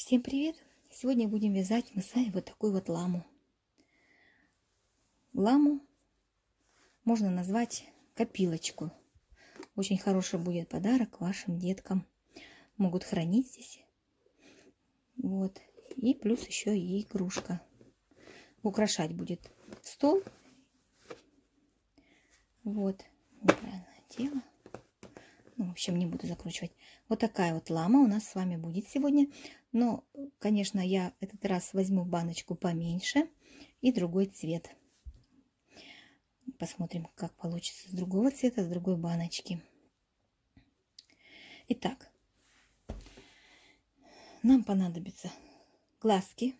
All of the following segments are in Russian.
Всем привет! Сегодня будем вязать мы с вами вот такую вот ламу. Ламу можно назвать копилочку. Очень хороший будет подарок вашим деткам. Могут хранить здесь. Вот. И плюс еще и игрушка. Украшать будет стол. Вот. Неправильно дело. Ну, в общем, не буду закручивать. Вот такая вот лама у нас с вами будет сегодня. Но, конечно, я этот раз возьму баночку поменьше и другой цвет. Посмотрим, как получится с другого цвета, с другой баночки. Итак, нам понадобятся глазки.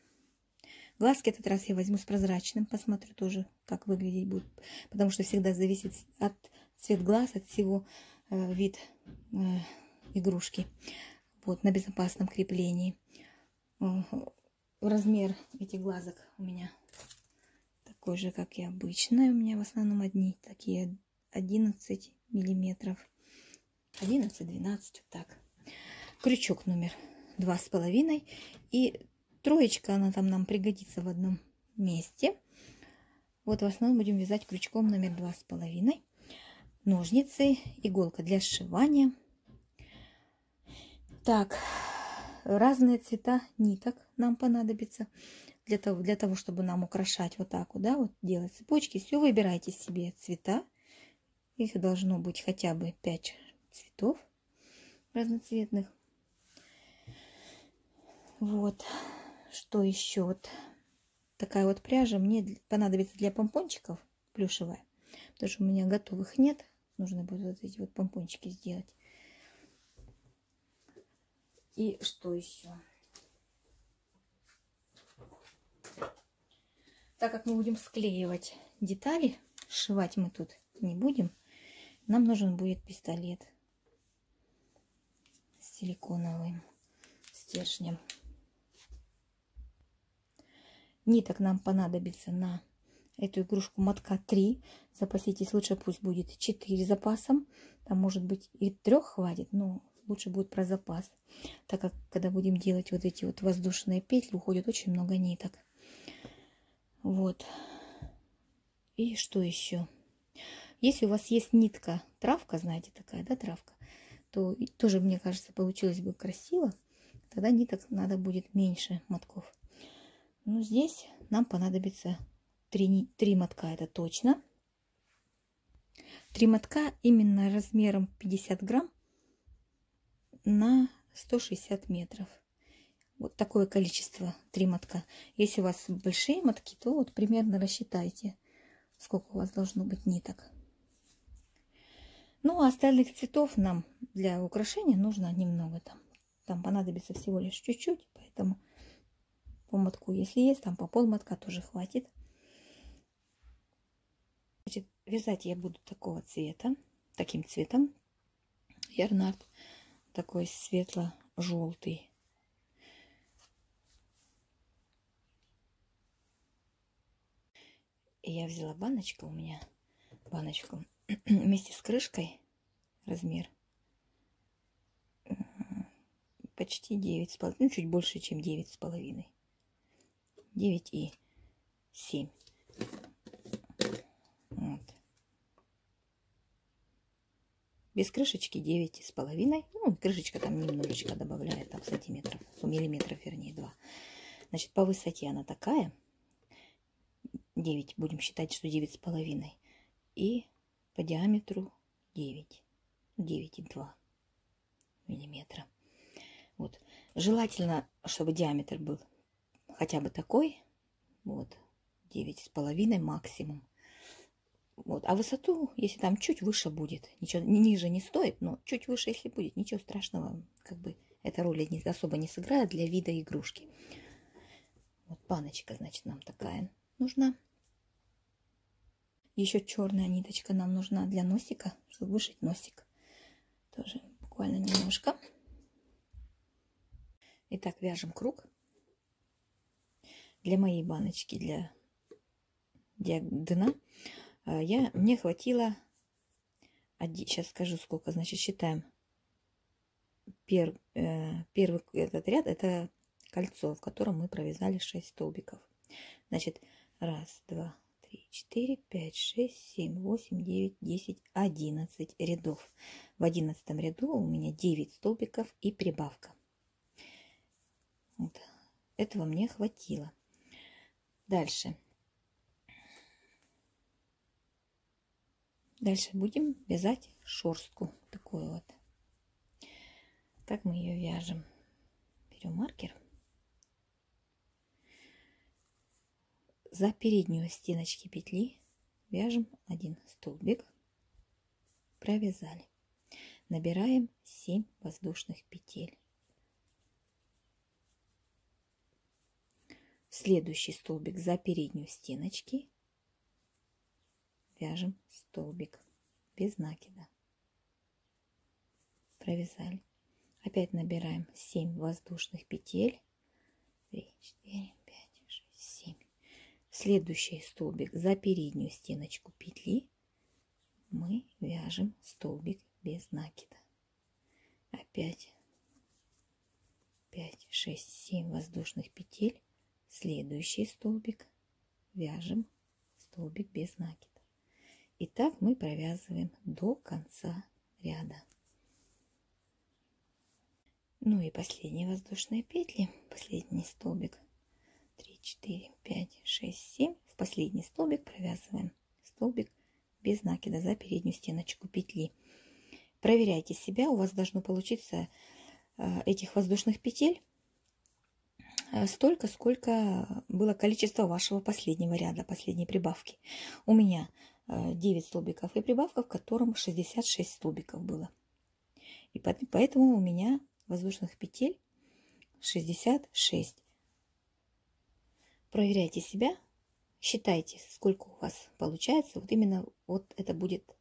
Глазки этот раз я возьму с прозрачным. Посмотрю тоже, как выглядеть будет. Потому что всегда зависит от цвет глаз, от всего вид игрушки. Вот, на безопасном креплении. Размер этих глазок у меня такой же, как и обычная. У меня в основном одни такие 11 миллиметров. 11-12, вот так. Крючок номер 2,5. И троечка, она там нам пригодится в одном месте. Вот в основном будем вязать крючком номер 2,5. Ножницы, иголка для сшивания. Так, разные цвета ниток нам понадобится для того, чтобы нам украшать вот так вот, да, вот делать цепочки. Все, выбирайте себе цвета. Их должно быть хотя бы 5 цветов разноцветных. Вот, что еще? Вот такая вот пряжа мне понадобится для помпончиков, плюшевая, потому что у меня готовых нет. Нужно будет вот эти вот помпончики сделать. И что еще? Так как мы будем склеивать детали, сшивать мы тут не будем, нам нужен будет пистолет с силиконовым стержнем. Ниток нам понадобится на эту игрушку мотка 3. Запаситесь, лучше пусть будет 4 запасом. Там может быть и 3 хватит, но лучше будет про запас. Так как когда будем делать вот эти вот воздушные петли, уходит очень много ниток. Вот. И что еще? Если у вас есть нитка, травка, знаете, такая, да, травка, то тоже, мне кажется, получилось бы красиво. Тогда ниток надо будет меньше мотков. Но здесь нам понадобится 3 мотка, это точно. 3 мотка именно размером 50 грамм на 160 метров. Вот такое количество, 3 мотка. Если у вас большие мотки, то вот примерно рассчитайте, сколько у вас должно быть ниток. Ну, а остальных цветов нам для украшения нужно немного. Там понадобится всего лишь чуть-чуть, поэтому по мотку, если есть, там по пол мотка тоже хватит. Значит, вязать я буду такого цвета, таким цветом. Ярнард такой светло-желтый. И я взяла баночку, у меня баночку вместе с крышкой, размер почти 9,5, ну чуть больше, чем 9,5. 9,7. Вот. Без крышечки 9,5. Ну, крышечка там немножечко добавляет, там сантиметров, миллиметров, вернее, 2. Значит, по высоте она такая. 9, будем считать, что 9,5. И по диаметру 9. 9,2 миллиметра. Вот. Желательно, чтобы диаметр был хотя бы такой. Вот. 9,5 максимум. Вот. А высоту, если там чуть выше будет, ничего ниже не стоит, но чуть выше, если будет, ничего страшного, как бы эта роль особо не сыграет для вида игрушки. Вот баночка, значит, нам такая нужна. Еще черная ниточка нам нужна для носика, чтобы вышить носик. Тоже буквально немножко. Итак, вяжем круг. Для моей баночки, для дна, мне хватило, сейчас скажу сколько, значит, считаем. Первый этот ряд, это кольцо, в котором мы провязали 6 столбиков. Значит, 1, 2, 3, 4, 5, 6, 7, 8, 9, 10, 11 рядов. В 11 ряду у меня 9 столбиков и прибавка. Вот. Этого мне хватило. Дальше. Дальше будем вязать шерстку. Такую вот. Как мы ее вяжем? Берем маркер. За переднюю стеночки петли вяжем 1 столбик. Провязали. Набираем 7 воздушных петель. Следующий столбик за переднюю стеночки вяжем столбик без накида. Провязали. Опять набираем 7 воздушных петель. 3, 4, 5, 6, 7. Следующий столбик за переднюю стеночку петли мы вяжем столбик без накида. Опять 5, 6, 7 воздушных петель. Следующий столбик вяжем столбик без накида. И так мы провязываем до конца ряда. Ну и последние воздушные петли, последний столбик 3, 4, 5, 6, 7. В последний столбик провязываем столбик без накида за переднюю стеночку петли. Проверяйте себя, у вас должно получиться этих воздушных петель столько, сколько было количество вашего последнего ряда, последней прибавки. У меня 9 столбиков и прибавка, в котором 66 столбиков было. И поэтому у меня воздушных петель 66. Проверяйте себя, считайте, сколько у вас получается. Вот именно вот это будет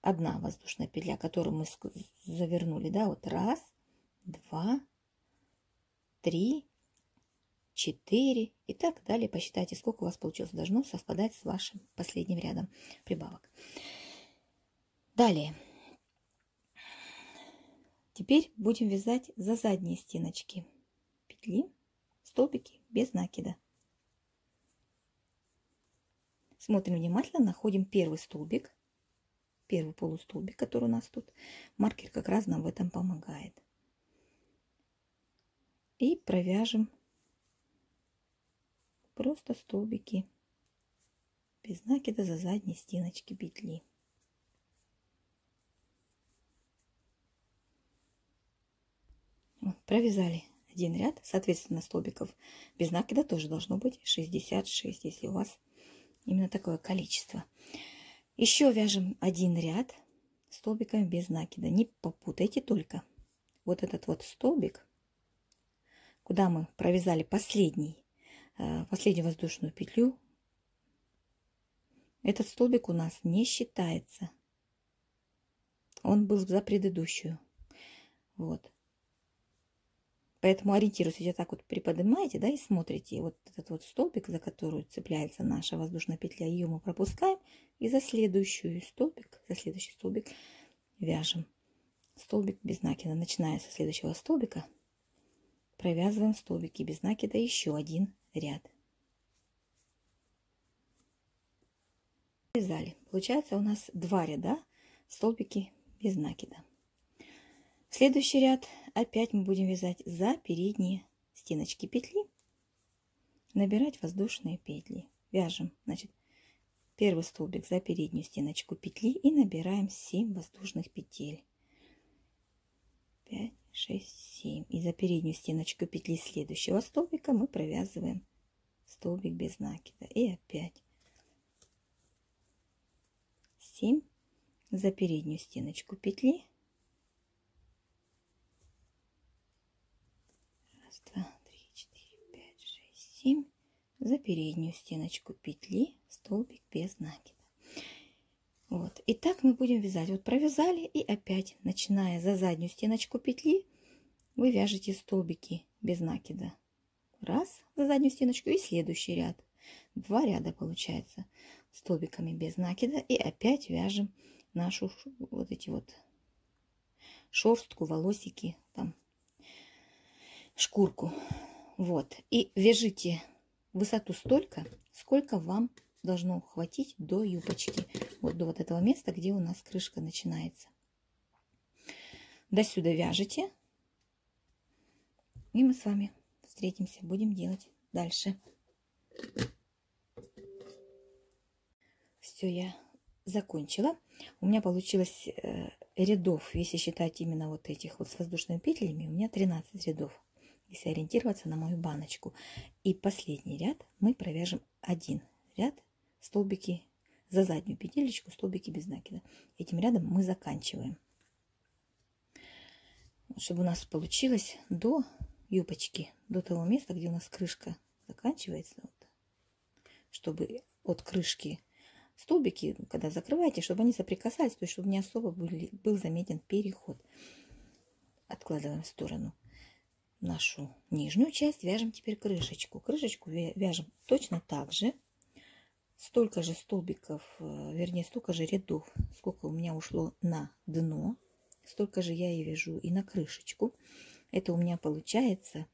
одна воздушная петля, которую мы завернули. Да, вот 1, 2, 3, 4 и так далее. Посчитайте, сколько у вас получилось. Должно совпадать с вашим последним рядом прибавок. Далее. Теперь будем вязать за задние стеночки петли столбики без накида. Смотрим внимательно, находим первый столбик, первый полустолбик, который у нас тут. Маркер как раз нам в этом помогает. И провяжем просто столбики без накида за задние стеночки петли. Вот, провязали один ряд, соответственно, столбиков без накида тоже должно быть 66, если у вас именно такое количество. Еще вяжем один ряд столбиками без накида. Не попутайте только вот этот вот столбик, куда мы провязали последнюю воздушную петлю. Этот столбик у нас не считается. Он был за предыдущую. Вот. Поэтому ориентируйтесь, так вот приподнимаете, да, и смотрите. Вот этот вот столбик, за который цепляется наша воздушная петля, ее мы пропускаем. И за следующий столбик вяжем столбик без накида. Начиная со следующего столбика провязываем столбики без накида еще один ряд. Провязали. Получается у нас 2 ряда столбики без накида. Следующий ряд опять мы будем вязать за передние стеночки петли, набирать воздушные петли. Вяжем, значит, первый столбик за переднюю стеночку петли и набираем 7 воздушных петель. 5, 6, 7. И за переднюю стеночку петли следующего столбика мы провязываем столбик без накида. И опять 7 за переднюю стеночку петли. 1, 2, 3, 4, 5, 6, 7 за переднюю стеночку петли столбик без накида. Вот. И так мы будем вязать. Вот провязали и опять, начиная за заднюю стеночку петли, вы вяжете столбики без накида. Раз за заднюю стеночку и следующий ряд. 2 ряда получается столбиками без накида. И опять вяжем нашу вот эти вот шерстку, волосики, там, шкурку Вот. И вяжите высоту столько, сколько вам должно хватить до юбочки. Вот до вот этого места, где у нас крышка начинается. До сюда вяжете. И мы с вами встретимся. Будем делать дальше. Все, я закончила. У меня получилось рядов, если считать именно вот этих вот с воздушными петлями, у меня 13 рядов, если ориентироваться на мою баночку. И последний ряд мы провяжем один ряд, столбики за заднюю петелечку, столбики без накида. Этим рядом мы заканчиваем. Вот, чтобы у нас получилось до юбочки, до того места, где у нас крышка заканчивается, вот, чтобы от крышки столбики, когда закрываете, чтобы они соприкасались, то есть чтобы не особо был заметен переход. Откладываем в сторону нашу нижнюю часть, вяжем теперь крышечку. Крышечку вяжем точно так же, столько же столбиков, вернее, столько же рядов, сколько у меня ушло на дно, столько же я и вяжу и на крышечку. Это у меня получается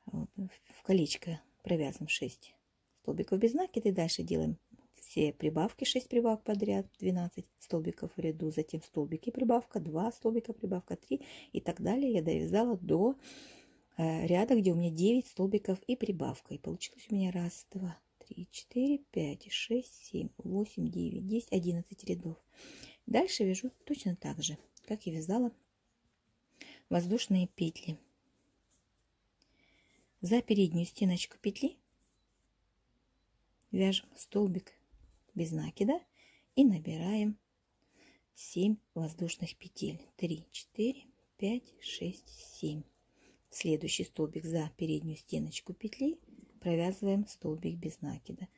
в колечко провязываем 6 столбиков без накида, и дальше делаем все прибавки, 6 прибавок подряд, 12 столбиков в ряду, затем столбики прибавка, 2 столбика прибавка, 3 и так далее. Я довязала до ряда, где у меня 9 столбиков и прибавка. И получилось у меня 1, 2, 3, 4, 5, 6, 7, 8, 9, 10, 11 рядов. Дальше вяжу точно так же, как и вязала воздушные петли. За переднюю стеночку петли вяжем столбик без накида и набираем 7 воздушных петель. 3, 4, 5, 6, 7. Следующий столбик за переднюю стеночку петли провязываем столбик без накида.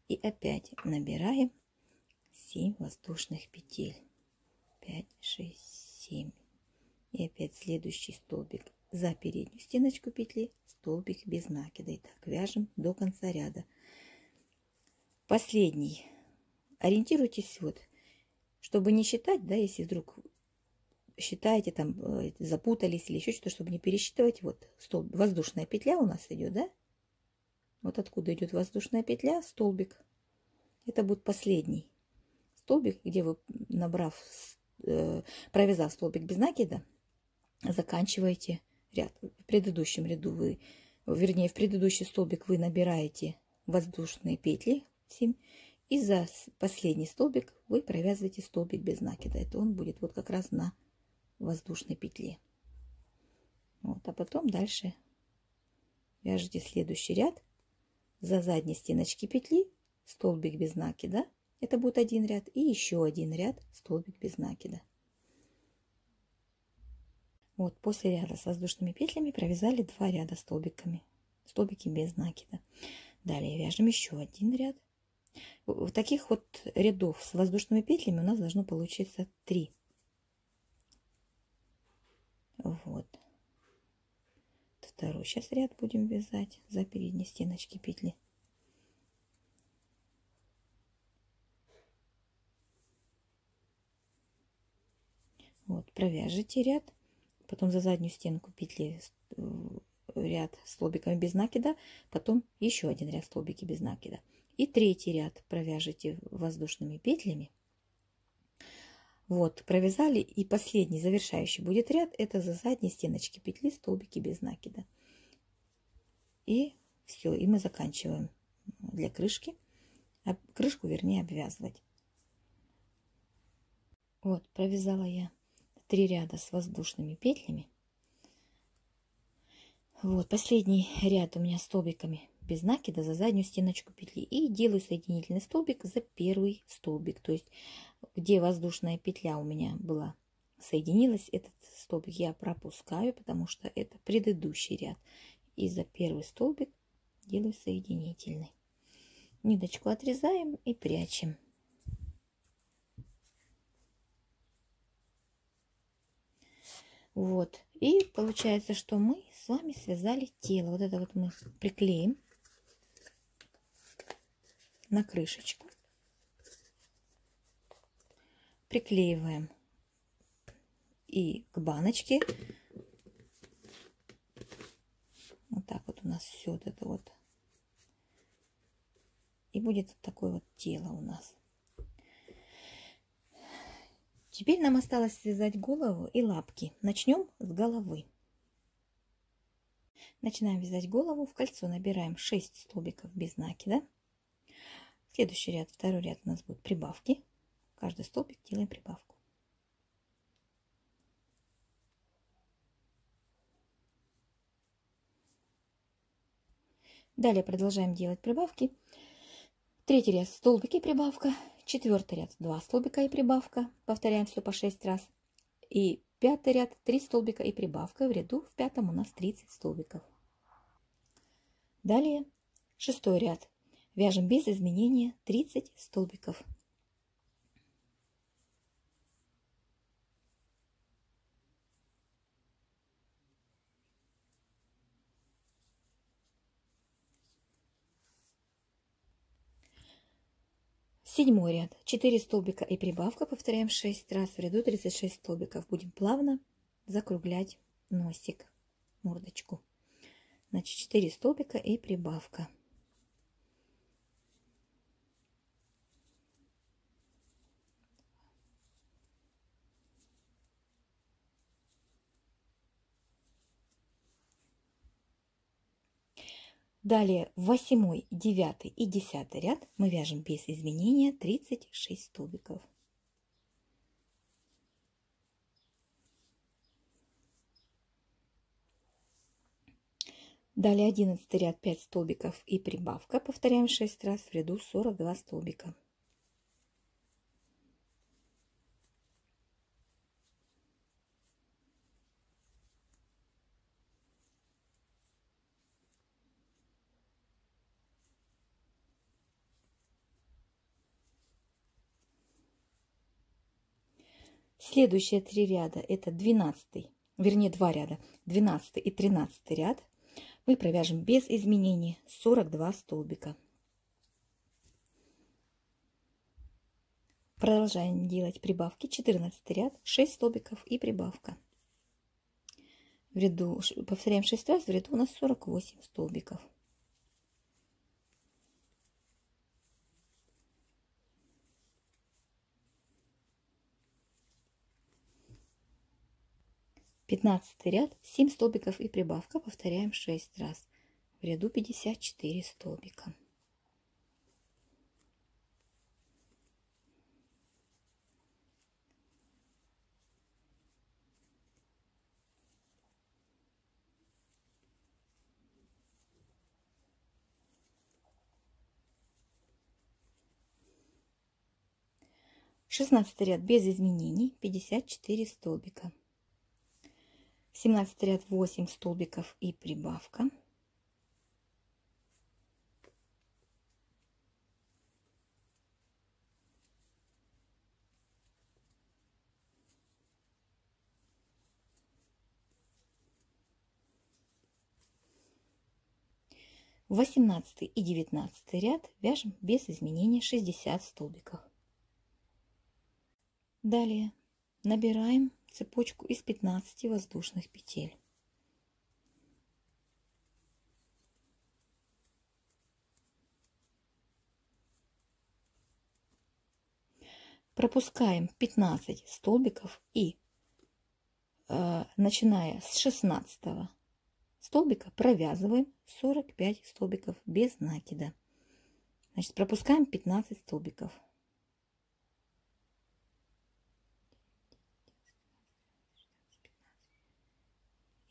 И опять набираем 7 воздушных петель. 5, 6, 7. И опять следующий столбик за переднюю стеночку петли, столбик без накида. И так вяжем до конца ряда. Последний. Ориентируйтесь вот, чтобы не считать, да, если вдруг считаете, там запутались или еще что-то, чтобы не пересчитывать. Вот столб, воздушная петля у нас идет, да? Вот откуда идет воздушная петля, столбик. Это будет последний столбик, где вы, провязав столбик без накида, заканчиваете ряд. В предыдущем ряду вы, вернее, в предыдущий столбик вы набираете воздушные петли 7. И за последний столбик вы провязываете столбик без накида. Это он будет вот как раз на воздушной петле. Вот, а потом дальше вяжете следующий ряд. За задней стеночки петли столбик без накида. Это будет один ряд. И еще один ряд столбик без накида. Вот, после ряда с воздушными петлями провязали 2 ряда столбиками. Столбики без накида. Далее вяжем еще один ряд. В таких вот рядов с воздушными петлями у нас должно получиться 3. Вот. Второй сейчас ряд будем вязать за передней стеночки петли. Вот, провяжите ряд, потом за заднюю стенку петли ряд столбиками без накида, потом еще один ряд столбики без накида. И третий ряд провяжите воздушными петлями. Вот, провязали, и последний завершающий будет ряд, это за задней стеночки петли столбики без накида. И все, и мы заканчиваем для крышки, крышку, вернее, обвязывать. Вот, провязала я 3 ряда с воздушными петлями. Вот, последний ряд у меня столбиками без накида за заднюю стеночку петли. И делаю соединительный столбик за первый столбик. То есть, где воздушная петля у меня была, соединилась, этот столбик я пропускаю, потому что это предыдущий ряд. И за первый столбик делаю соединительный. Ниточку отрезаем и прячем. Вот. И получается, что мы с вами связали тело. Вот это вот мы приклеим на крышечку. Приклеиваем и к баночке. Вот так вот у нас нас все вот это вот. И будет вот такое вот тело у нас. Теперь нам осталось связать голову и лапки. Начнем с головы. Начинаем вязать голову. В кольцо набираем 6 столбиков без накида. Следующий ряд, второй ряд у нас будет прибавки. Каждый столбик делаем прибавку. Далее продолжаем делать прибавки. Третий ряд столбики прибавка. Четвертый ряд 2 столбика и прибавка. Повторяем все по 6 раз. И пятый ряд 3 столбика и прибавка. В ряду в пятом у нас 30 столбиков. Далее шестой ряд. Вяжем без изменения 30 столбиков. Седьмой ряд. 4 столбика и прибавка. Повторяем 6 раз. В ряду 36 столбиков. Будем плавно закруглять носик, мордочку. Значит, 4 столбика и прибавка. Далее 8, 9 и 10 ряд мы вяжем без изменения 36 столбиков. Далее 11 ряд 5 столбиков и прибавка. Повторяем 6 раз. В ряду 42 столбика. Следующие 3 ряда это 12, вернее 2 ряда, 12 и 13 ряд. Мы провяжем без изменений 42 столбика. Продолжаем делать прибавки. 14 ряд, 6 столбиков и прибавка. В ряду, повторяем 6 раз, в ряду у нас 48 столбиков. Пятнадцатый ряд, 7 столбиков и прибавка. Повторяем 6 раз. В ряду 54 столбика. Шестнадцатый ряд без изменений, 54 столбика. 17 ряд 8 столбиков и прибавка. В 18 и 19 ряд вяжем без изменения 60 столбиков. Далее набираем цепочку из 15 воздушных петель. Пропускаем 15 столбиков и начиная с 16 столбика провязываем 45 столбиков без накида. Значит, пропускаем 15 столбиков.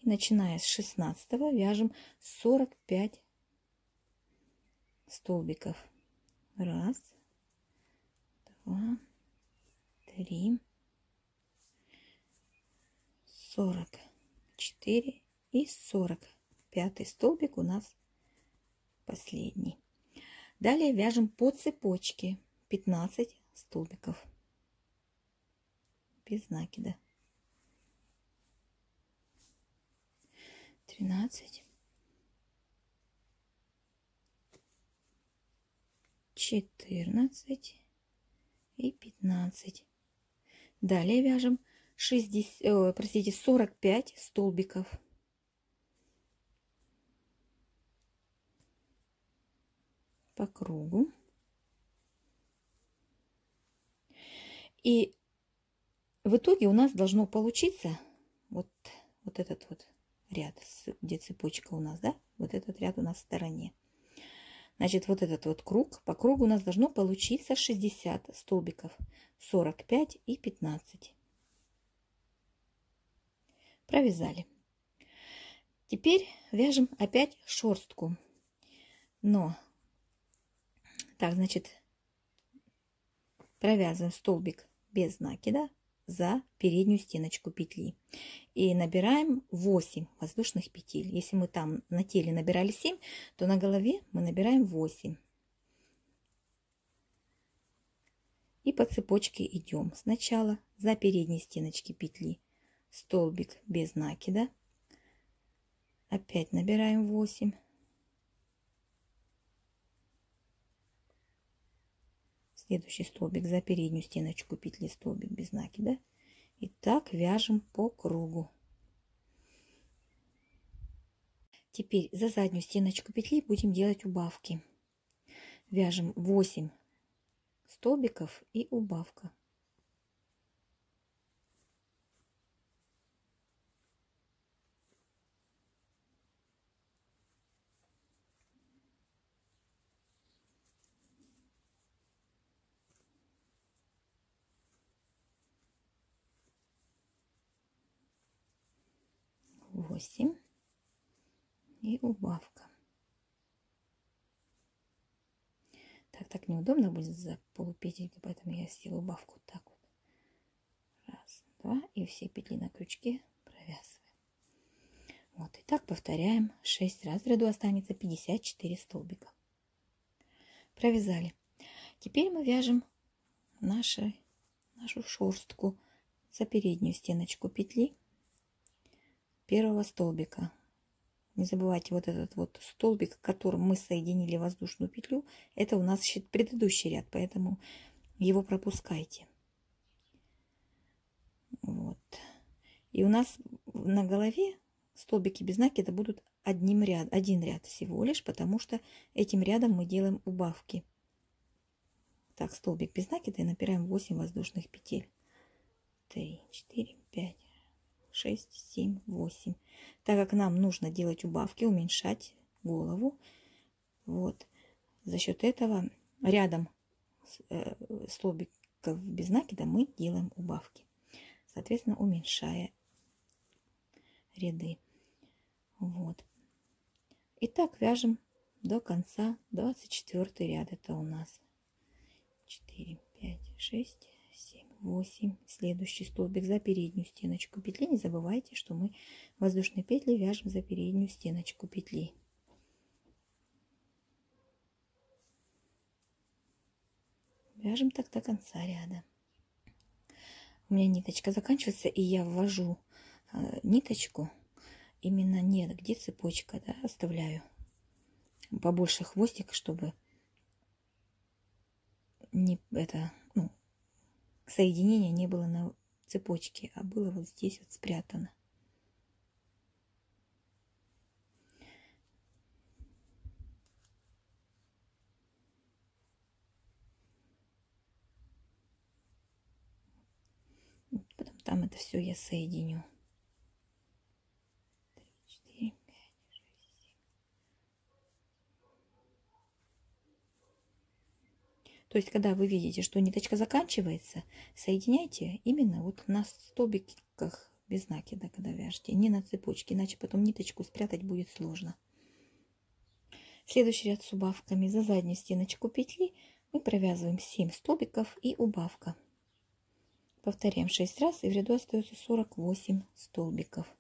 И начиная с 16 вяжем 45 столбиков. Раз, два, три, 44 и 45 столбик у нас последний. Далее вяжем по цепочке 15 столбиков без накида. 13, 14 и 15. Далее вяжем 45 столбиков. по кругу. И в итоге у нас должно получиться вот этот вот ряд, где цепочка у нас, да? Вот этот ряд у нас в стороне. Значит, вот этот вот круг, по кругу у нас должно получиться 60 столбиков, 45 и 15. Провязали. Теперь вяжем опять шерстку. Но, так, значит, провязываем столбик без накида за переднюю стеночку петли. И набираем 8 воздушных петель. Если мы там на теле набирали 7, то на голове мы набираем 8. И по цепочке идем. Сначала за передние стеночки петли столбик без накида. Опять набираем 8. Следующий столбик за переднюю стеночку петли столбик без накида. И так вяжем по кругу. Теперь за заднюю стеночку петли будем делать убавки. Вяжем 8 столбиков и убавка. Восемь и убавка. Так неудобно будет за полупетельки, поэтому я сделаю убавку так вот. Раз, два, и все петли на крючке провязываем. Вот, и так повторяем 6 раз. В ряду останется 54 столбика. Провязали. Теперь мы вяжем нашу шерстку за переднюю стеночку петли первого столбика. Не забывайте, вот этот вот столбик, которым мы соединили воздушную петлю, это у нас предыдущий ряд, поэтому его пропускайте. Вот. И у нас на голове столбики без накида будут один ряд всего лишь, потому что этим рядом мы делаем убавки. Так, столбик без накида и набираем 8 воздушных петель. 3, 4, 5. 6, 7, 8. Так как нам нужно делать убавки, уменьшать голову, вот, за счет этого рядом столбиков без накида мы делаем убавки, соответственно, уменьшая ряды. Вот. И так вяжем до конца 24 ряд. Это у нас 4, 5, 6, 7, 8. Следующий столбик за переднюю стеночку петли. Не забывайте, что мы воздушные петли вяжем за переднюю стеночку петли. Вяжем так до конца ряда. У меня ниточка заканчивается, и я ввожу ниточку именно не где цепочка, да, оставляю побольше хвостик, чтобы не это, ну, соединение не было на цепочке, а было вот здесь вот спрятано. Потом там это все я соединю. 3, 4, 5, 6, 7. То есть, когда вы видите, что ниточка заканчивается, соединяйте именно вот на столбиках без накида, когда вяжете, не на цепочке, иначе потом ниточку спрятать будет сложно. Следующий ряд с убавками. За заднюю стеночку петли мы провязываем 7 столбиков и убавка. Повторяем 6 раз, и в ряду остается 48 столбиков.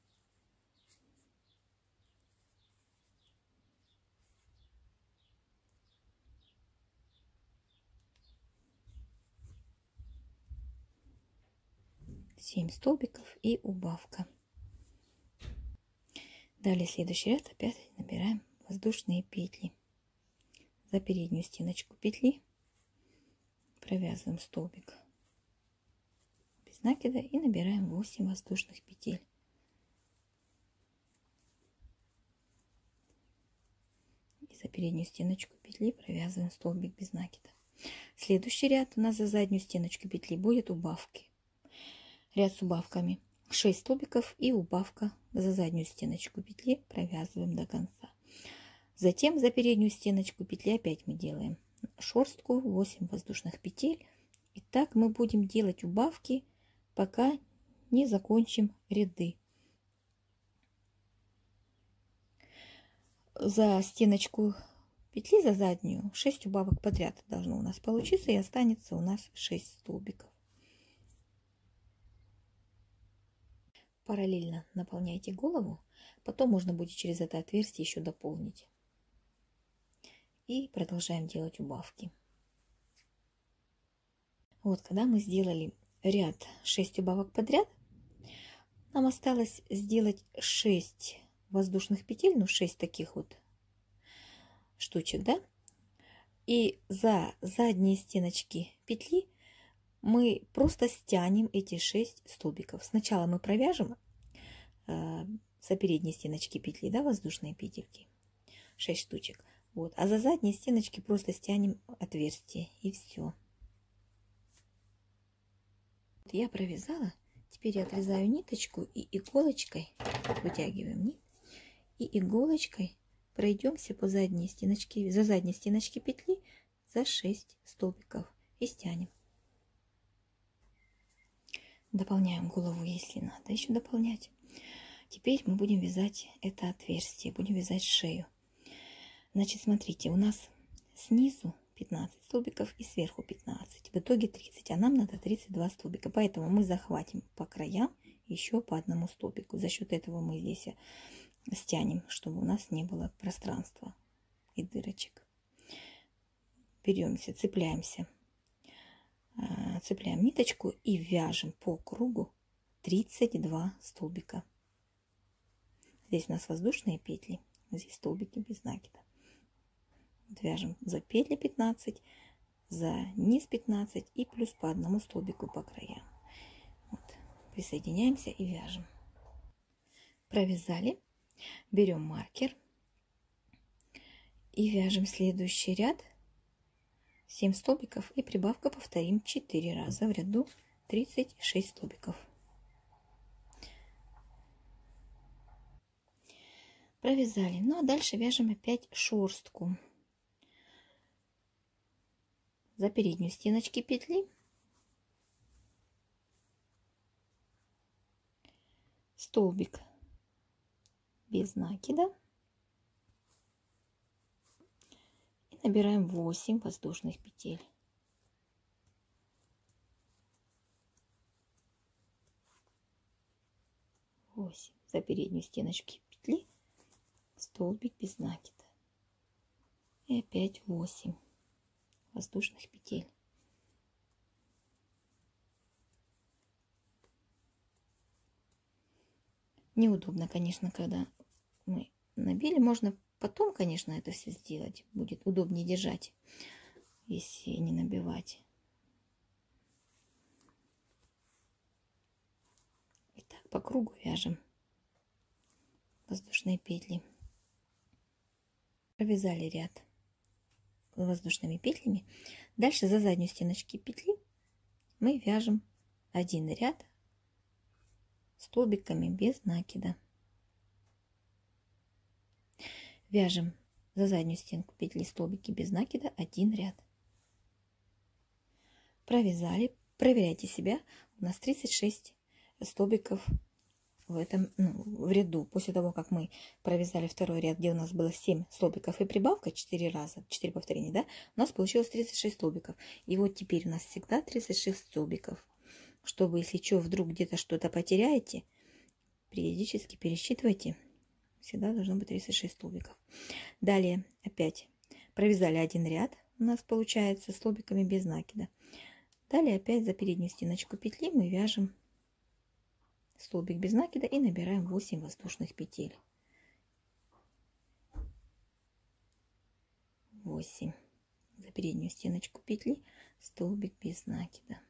Семь столбиков и убавка. Далее следующий ряд опять набираем воздушные петли. За переднюю стеночку петли провязываем столбик без накида и набираем 8 воздушных петель. И за переднюю стеночку петли провязываем столбик без накида. Следующий ряд у нас за заднюю стеночку петли будет убавки. Ряд с убавками 6 столбиков и убавка за заднюю стеночку петли провязываем до конца. Затем за переднюю стеночку петли опять мы делаем шерстку, 8 воздушных петель. И так мы будем делать убавки, пока не закончим ряды. За стеночку петли, за заднюю, 6 убавок подряд должно у нас получиться, и останется у нас 6 столбиков. Параллельно наполняйте голову, потом можно будет через это отверстие еще дополнить. И продолжаем делать убавки. Вот, когда мы сделали ряд 6 убавок подряд, нам осталось сделать 6 воздушных петель, ну 6 таких вот штучек, да? И за задние стеночки петли мы просто стянем эти 6 столбиков. Сначала мы провяжем за передние стеночки петли, да, воздушные петельки, 6 штучек. Вот. А за задние стеночки просто стянем отверстие, и все. Я провязала. Теперь я отрезаю ниточку и иголочкой вытягиваем нить. И иголочкой пройдемся по задней стеночке, за задней стеночки петли за 6 столбиков и стянем. Дополняем голову, если надо еще дополнять. Теперь мы будем вязать это отверстие, будем вязать шею. Значит, смотрите, у нас снизу 15 столбиков и сверху 15. В итоге 30, а нам надо 32 столбика. Поэтому мы захватим по краям еще по одному столбику. За счет этого мы здесь стянем, чтобы у нас не было пространства и дырочек. Беремся, цепляем ниточку и вяжем по кругу 32 столбика. Здесь у нас воздушные петли, здесь столбики без накида. Вяжем за петли 15, за низ 15 и плюс по одному столбику по краям. Вот. Присоединяемся и вяжем. Провязали, берем маркер и вяжем следующий ряд 7 столбиков, и прибавка повторим 4 раза в ряду 36 столбиков. Провязали. Ну а дальше вяжем опять шерстку. За переднюю стеночки петли столбик без накида и набираем 8 воздушных петель. За переднюю стеночки петли столбик без накида и опять 8 воздушных петель. Неудобно, конечно, когда мы набили. Можно потом, конечно, это все сделать. Будет удобнее держать, если не набивать. И так по кругу вяжем воздушные петли. Провязали ряд воздушными петлями. Дальше за заднюю стеночки петли мы вяжем один ряд столбиками без накида. Вяжем за заднюю стенку петли столбики без накида один ряд. Провязали. Проверяйте себя. У нас 36 столбиков в этом в ряду. После того, как мы провязали второй ряд, где у нас было 7 столбиков и прибавка 4 раза, 4 повторения, да, у нас получилось 36 столбиков. И вот теперь у нас всегда 36 столбиков. Чтобы, если что, вдруг где-то что-то потеряете, периодически пересчитывайте. Всегда должно быть 36 столбиков. Далее опять провязали один ряд. У нас получается столбиками без накида. Далее опять за переднюю стеночку петли мы вяжем столбик без накида и набираем 8 воздушных петель. 8 за переднюю стеночку петли столбик без накида.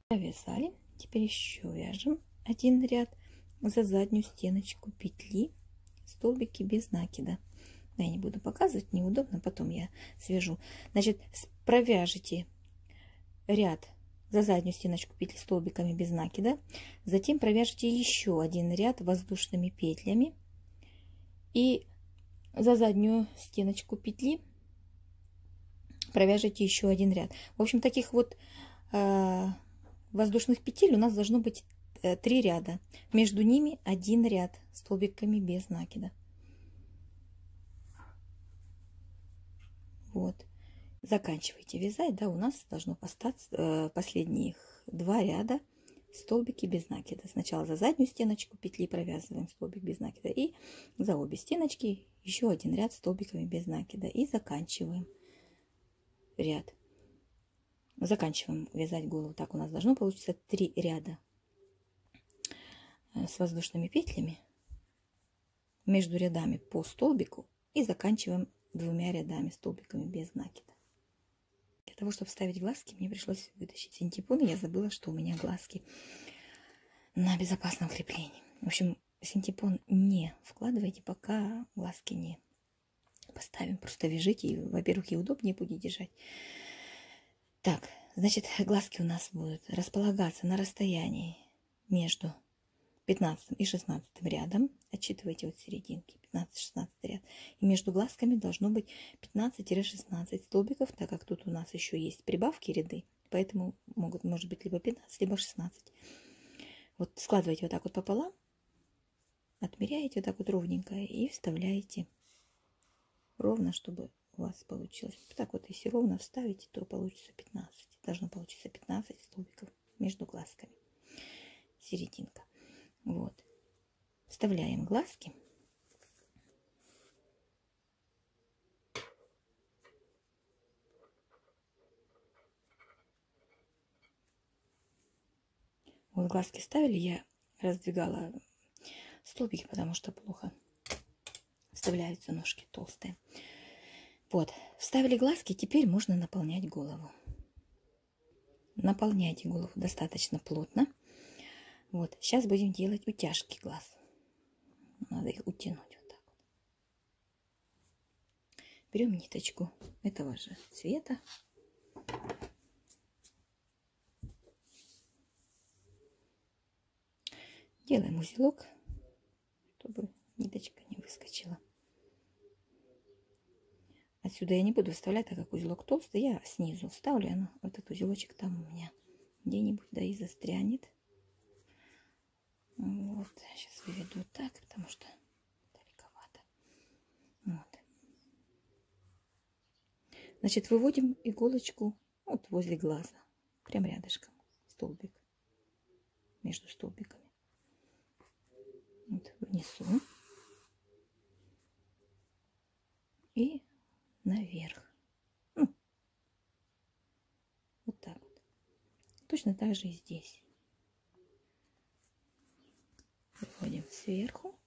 Провязали. Теперь еще вяжем один ряд за заднюю стеночку петли столбики без накида. Я не буду показывать, неудобно, потом я свяжу. Значит, провяжите ряд за заднюю стеночку петли столбиками без накида, затем провяжите еще один ряд воздушными петлями и за заднюю стеночку петли провяжите еще один ряд. В общем, таких вот воздушных петель у нас должно быть 3 ряда. Между ними один ряд столбиками без накида. Вот. Заканчивайте вязать, да, у нас должно остаться последних 2 ряда столбики без накида. Сначала за заднюю стеночку петли провязываем столбик без накида и за обе стеночки еще один ряд столбиками без накида и заканчиваем ряд. Заканчиваем вязать голову. Так у нас должно получиться 3 ряда с воздушными петлями между рядами по столбику и заканчиваем 2 рядами столбиками без накида. Для того, чтобы вставить глазки, мне пришлось вытащить синтепон, и я забыла, что у меня глазки на безопасном креплении. В общем, синтепон не вкладывайте, пока глазки не поставим. Просто вяжите, и, во-первых, и удобнее будет держать. Так, значит, глазки у нас будут располагаться на расстоянии между 15 и 16 рядом. Отсчитывайте от серединки 15-16 ряд. И между глазками должно быть 15-16 столбиков, так как тут у нас еще есть прибавки ряды, поэтому может быть либо 15, либо 16. Вот складываете вот так вот пополам, отмеряете вот так вот ровненько и вставляете ровно, чтобы у вас получилось. Так вот, если ровно вставите, то получится 15. Должно получиться 15 столбиков между глазками. Серединка. Вот. Вставляем глазки. Вот глазки ставили, я раздвигала столбики, потому что плохо вставляются ножки толстые. Вот, вставили глазки, теперь можно наполнять голову. Наполняйте голову достаточно плотно. Вот, сейчас будем делать утяжки глаз. Надо их утянуть вот так вот. Берем ниточку этого же цвета. Делаем узелок, чтобы ниточка не выскочила. Отсюда я не буду вставлять, так как узелок толстый. Я снизу вставлю, оно, этот узелочек там у меня где-нибудь, да, и застрянет. Вот, сейчас выведу так, потому что далековато. Вот. Значит, выводим иголочку вот возле глаза, прям рядышком, столбик, между столбиками. Вот, внизу и наверх. Ну, вот так вот. Точно так же и здесь. Выводим сверху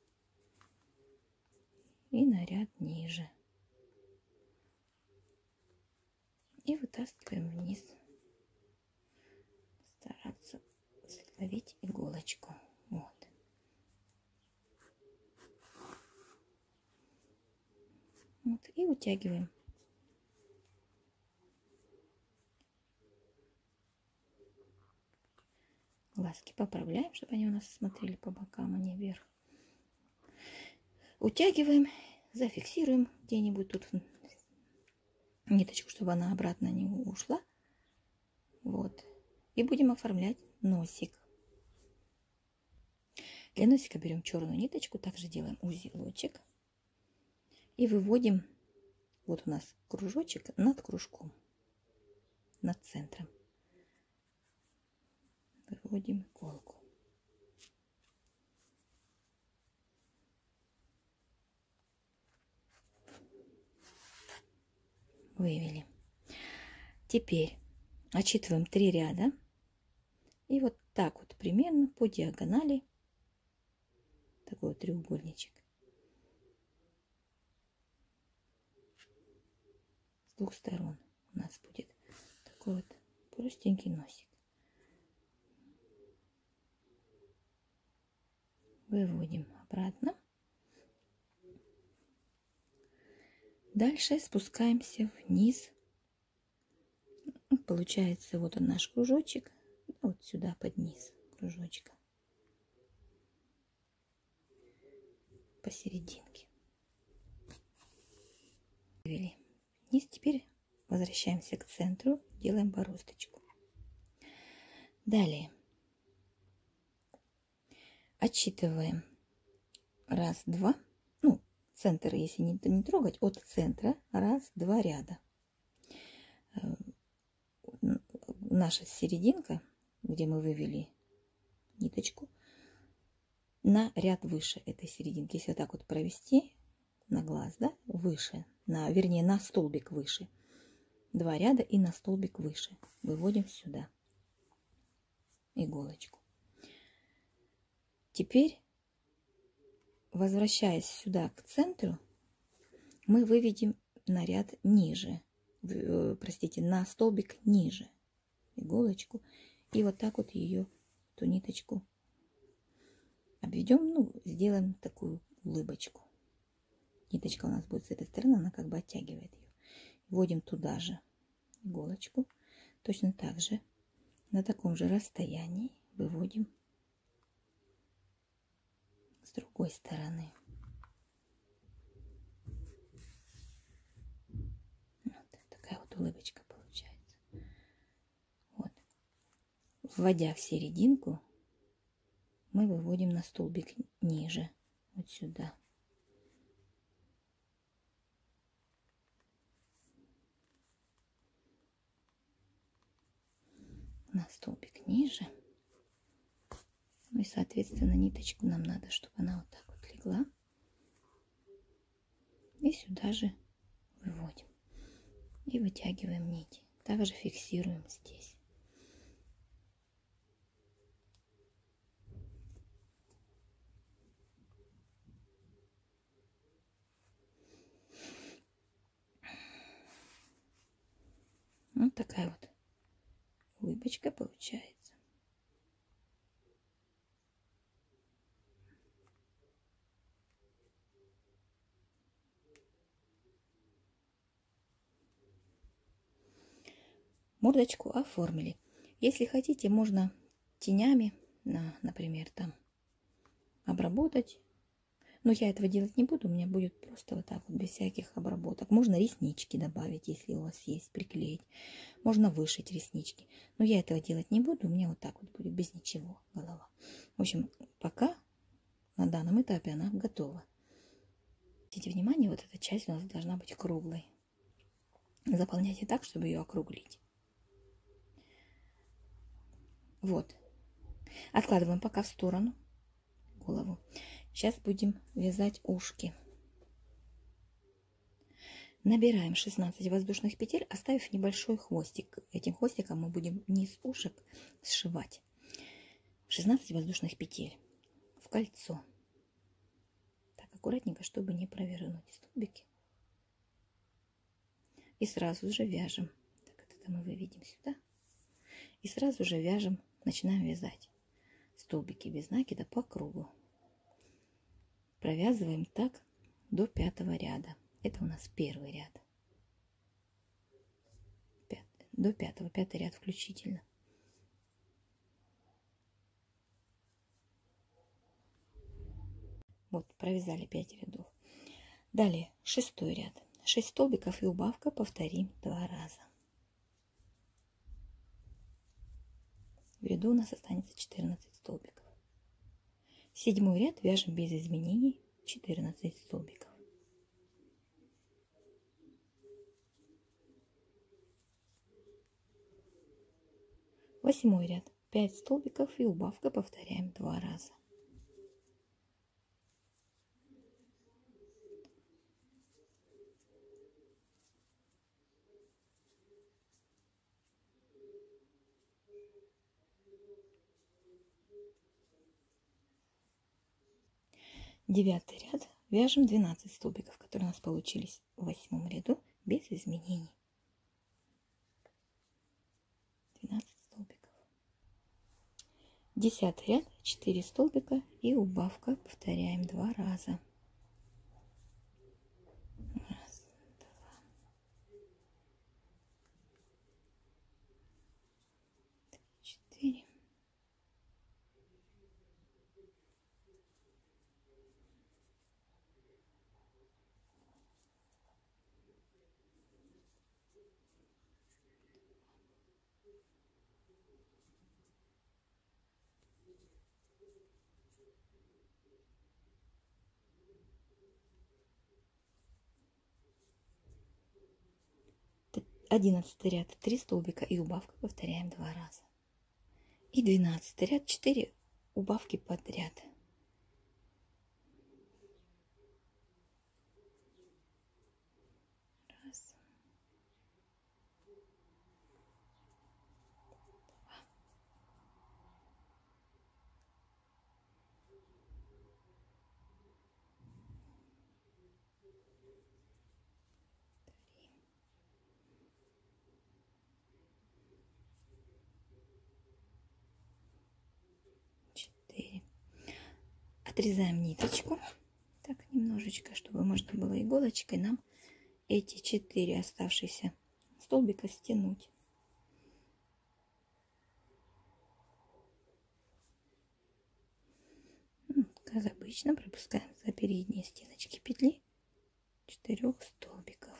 и на ряд ниже. И вытаскиваем вниз. Стараться словить иголочку. Вот. Вот. И утягиваем. Глазки поправляем, чтобы они у нас смотрели по бокам, а не вверх. Утягиваем, зафиксируем где-нибудь тут ниточку, чтобы она обратно не ушла. Вот. И будем оформлять носик. Для носика берем черную ниточку, также делаем узелочек. И выводим, вот у нас кружочек над кружком, над центром. Выводим иголку. Вывели. Теперь отсчитываем 3 ряда. И вот так вот примерно по диагонали такой вот треугольничек. С двух сторон у нас будет такой вот простенький носик. Выводим обратно. Дальше спускаемся вниз. Получается, вот он наш кружочек. Вот сюда под низ кружочка. Посерединке. Ввели вниз. Теперь возвращаемся к центру. Делаем бороздочку. Далее. Отсчитываем. Раз, два. Ну, центр, если не трогать, от центра. Раз, два ряда. Наша серединка, где мы вывели ниточку, на ряд выше этой серединки. Если вот так вот провести на глаз, да, выше, вернее, на столбик выше. Два ряда и на столбик выше. Выводим сюда иголочку. Теперь, возвращаясь сюда к центру, мы выведем на ряд ниже, простите, на столбик ниже иголочку. И вот так вот ее, эту ниточку обведем, ну, сделаем такую улыбочку. Ниточка у нас будет с этой стороны, она как бы оттягивает ее. Вводим туда же иголочку. Точно так же, на таком же расстоянии выводим с другой стороны. Вот такая вот улыбочка получается. Вот. Вводя в серединку, мы выводим на столбик ниже, вот сюда. На столбик ниже. Ну и, соответственно, ниточку нам надо, чтобы она вот так вот легла. И сюда же выводим. И вытягиваем нити. Также фиксируем здесь. Вот такая вот улыбочка получается. Мордочку оформили. Если хотите, можно тенями, например, там обработать. Но я этого делать не буду. У меня будет просто вот так вот, без всяких обработок. Можно реснички добавить, если у вас есть, приклеить. Можно вышить реснички. Но я этого делать не буду. У меня вот так вот будет, без ничего голова. В общем, пока на данном этапе она готова. Обратите внимание, вот эта часть у нас должна быть круглой. Заполняйте так, чтобы ее округлить. Вот. Откладываем пока в сторону голову. Сейчас будем вязать ушки. Набираем 16 воздушных петель, оставив небольшой хвостик. Этим хвостиком мы будем низ ушек сшивать. 16 воздушных петель в кольцо. Так, аккуратненько, чтобы не провернуть столбики. И сразу же вяжем. Так, это мы выведем сюда. И сразу же вяжем, начинаем вязать столбики без накида по кругу. Провязываем так до 5-го ряда. Это у нас первый ряд. До 5-го, 5-й ряд включительно. Вот, провязали 5 рядов. Далее 6-й ряд. 6 столбиков и убавка повторим 2 раза. В ряду у нас останется 14 столбиков. 7-й ряд вяжем без изменений 14 столбиков. Восьмой ряд 5 столбиков и убавка повторяем 2 раза. Девятый ряд вяжем 12 столбиков, которые у нас получились в 8-м ряду без изменений. 12 столбиков. 10-й ряд 4 столбика и убавка повторяем 2 раза. Раз, 11 ряд 3 столбика и убавка повторяем 2 раза. И 12 ряд 4 убавки подряд. Раз. Отрезаем ниточку, так немножечко, чтобы можно было иголочкой нам эти 4 оставшиеся столбика стянуть. Как обычно, пропускаем за передние стеночки петли 4 столбиков.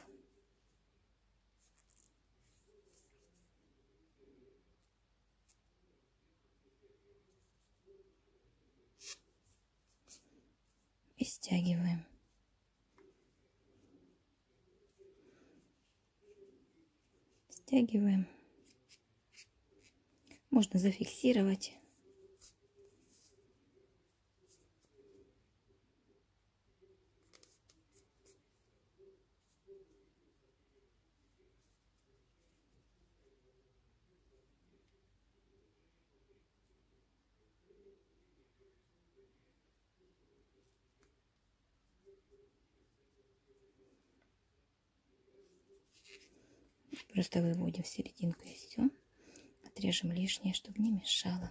И стягиваем. Стягиваем. Можно зафиксировать. Просто выводим в серединку и все. Отрежем лишнее, чтобы не мешало.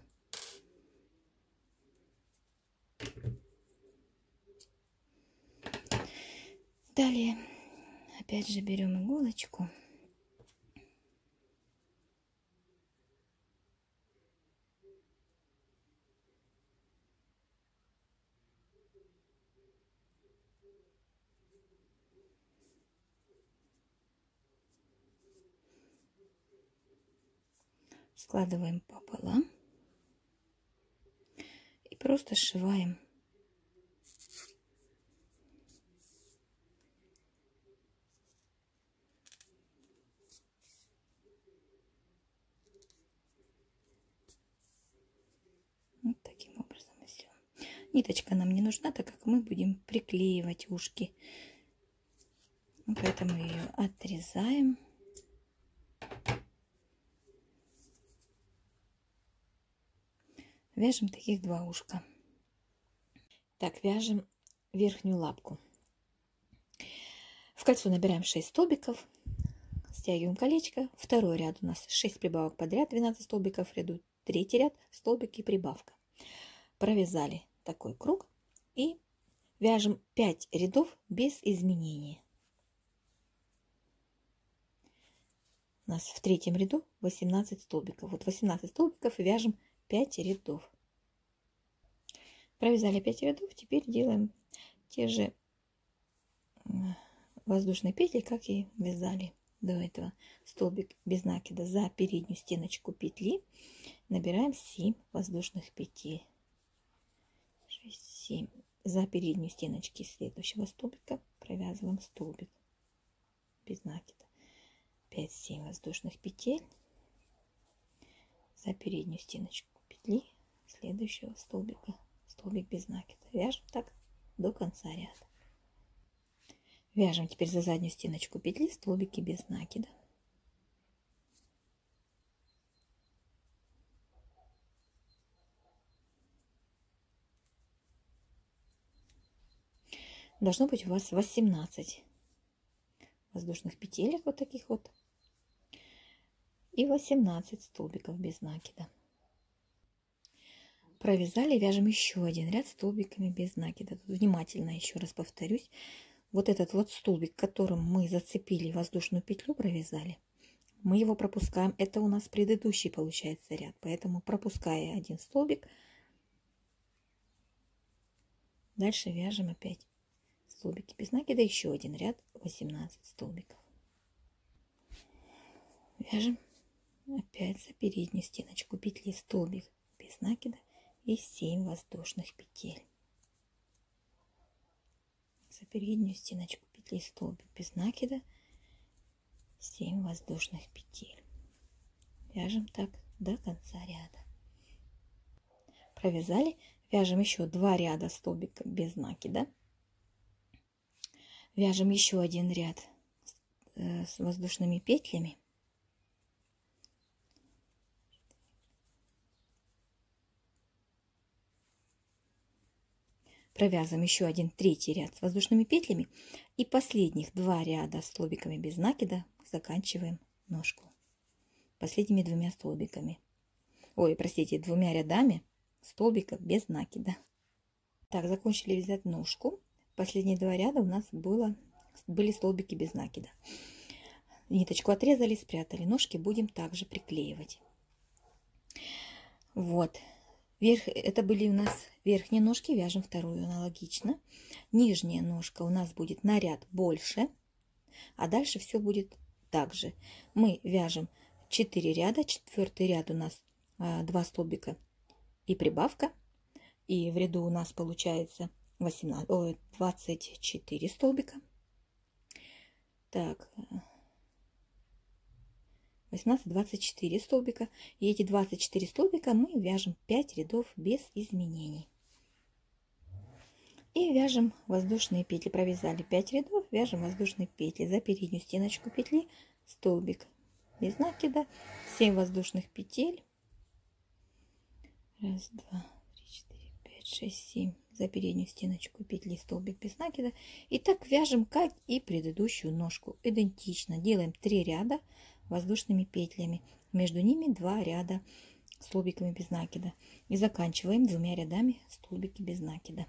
Далее опять же берем иголочку. Складываем пополам и просто сшиваем. Вот таким образом и все. Ниточка нам не нужна, так как мы будем приклеивать ушки. Поэтому ее отрезаем. Вяжем таких 2 ушка. Так, вяжем верхнюю лапку. В кольцо набираем 6 столбиков, стягиваем колечко. Второй ряд у нас 6 прибавок подряд, 12 столбиков в ряду. Третий ряд столбики и прибавка. Провязали такой круг и вяжем 5 рядов без изменений. У нас в третьем ряду 18 столбиков. Вот 18 столбиков и вяжем 5 рядов. Провязали 5 рядов, теперь делаем те же воздушные петли, как и вязали до этого. Столбик без накида за переднюю стеночку петли набираем 7 воздушных петель. 6, 7. За переднюю стеночки следующего столбика провязываем столбик без накида. 5-7 воздушных петель за переднюю стеночку петли следующего столбика, столбик без накида. Вяжем так до конца ряда. Вяжем теперь за заднюю стеночку петли столбики без накида. Должно быть у вас 18 воздушных петелек вот таких вот и 18 столбиков без накида. Провязали, вяжем еще один ряд столбиками без накида. Тут внимательно еще раз повторюсь. Вот этот вот столбик, которым мы зацепили воздушную петлю, провязали, мы его пропускаем. Это у нас предыдущий получается ряд, поэтому пропуская один столбик, дальше вяжем опять столбики без накида, еще один ряд, 18 столбиков. Вяжем опять за переднюю стеночку петли столбик без накида и 7 воздушных петель. За переднюю стеночку петли столбик без накида 7 воздушных петель. Вяжем так до конца ряда. Провязали, вяжем еще 2 ряда столбика без накида. Вяжем еще один ряд с воздушными петлями. Провязываем еще один третий ряд с воздушными петлями. И последних 2 ряда столбиками без накида заканчиваем ножку. Последними 2 столбиками. Ой, простите, 2 рядами столбиков без накида. Так, закончили вязать ножку. Последние 2 ряда у нас были столбики без накида. Ниточку отрезали, спрятали. Ножки будем также приклеивать. Вот. Это были у нас верхние ножки. Вяжем вторую аналогично. Нижняя ножка у нас будет на ряд больше. А дальше все будет так же. Мы вяжем 4 ряда. 4-й ряд у нас 2 столбика и прибавка. И в ряду у нас получается 24 столбика. Так, 18-24 столбика. И эти 24 столбика мы вяжем 5 рядов без изменений. И вяжем воздушные петли. Провязали 5 рядов, вяжем воздушные петли. За переднюю стеночку петли столбик без накида, 7 воздушных петель. 1, 2, 3, 4, 5, 6, 7. За переднюю стеночку петли столбик без накида. И так вяжем, как и предыдущую ножку. Идентично. Делаем 3 ряда воздушными петлями. Между ними 2 ряда столбиками без накида. И заканчиваем 2 рядами столбики без накида.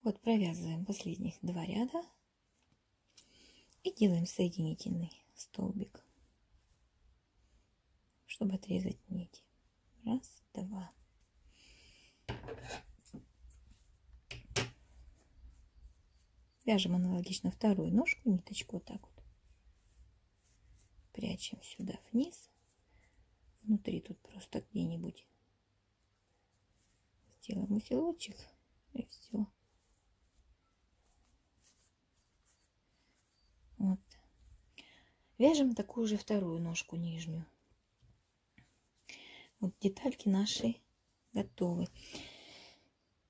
Вот провязываем последних 2 ряда. И делаем соединительный столбик, чтобы отрезать нить. 1, 2. Вяжем аналогично вторую ножку, ниточку вот так вот. Прячем сюда вниз. Внутри тут просто где-нибудь сделаем узелочек и все. Вот. Вяжем такую же вторую ножку нижнюю. Вот детальки наши готовы.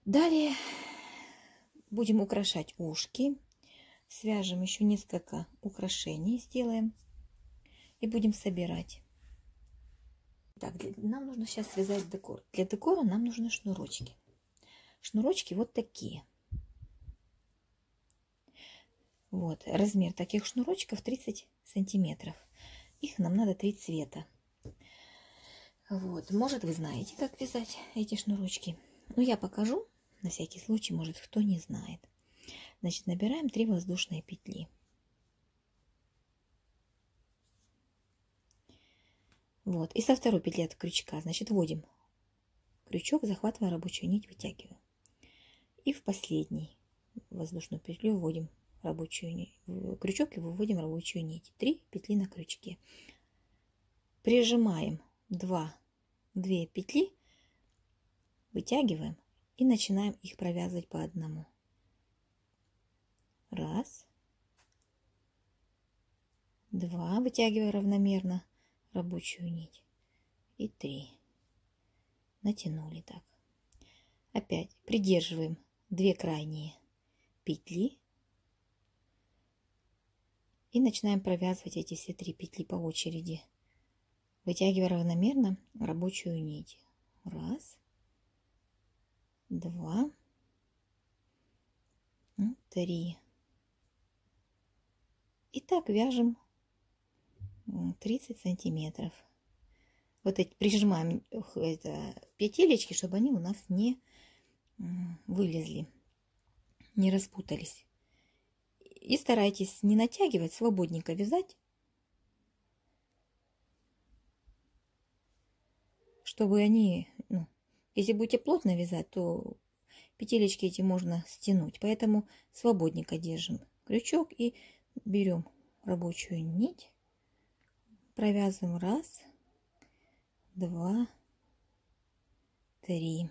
Далее будем украшать ушки. Свяжем еще несколько украшений, сделаем. И будем собирать. Так, нам нужно сейчас связать декор. Для декора нам нужны шнурочки. Шнурочки вот такие. Вот, размер таких шнурочков 30 сантиметров. Их нам надо 3 цвета. Вот, может, вы знаете, как вязать эти шнурочки. Но я покажу, на всякий случай, может, кто не знает. Значит, набираем 3 воздушные петли. Вот, и со второй петли от крючка, значит, вводим крючок, захватывая рабочую нить, вытягиваем. И в последний воздушную петлю вводим рабочую нить, крючок и выводим рабочую нить. 3 петли на крючке. Прижимаем 2 петли, вытягиваем и начинаем их провязывать по одному. 1, 2, вытягивая равномерно рабочую нить, и 3. Натянули так. Опять придерживаем 2 крайние петли и начинаем провязывать эти все 3 петли по очереди, вытягивая равномерно рабочую нить. 1, 2, 3. И так вяжем 30 сантиметров. Вот эти прижимаем петелечки, чтобы они у нас не вылезли, не распутались. И старайтесь не натягивать, свободненько вязать, чтобы они, если будете плотно вязать, то петелечки эти можно стянуть. Поэтому свободненько держим крючок и берем рабочую нить. Провязываем 1, 2, 3.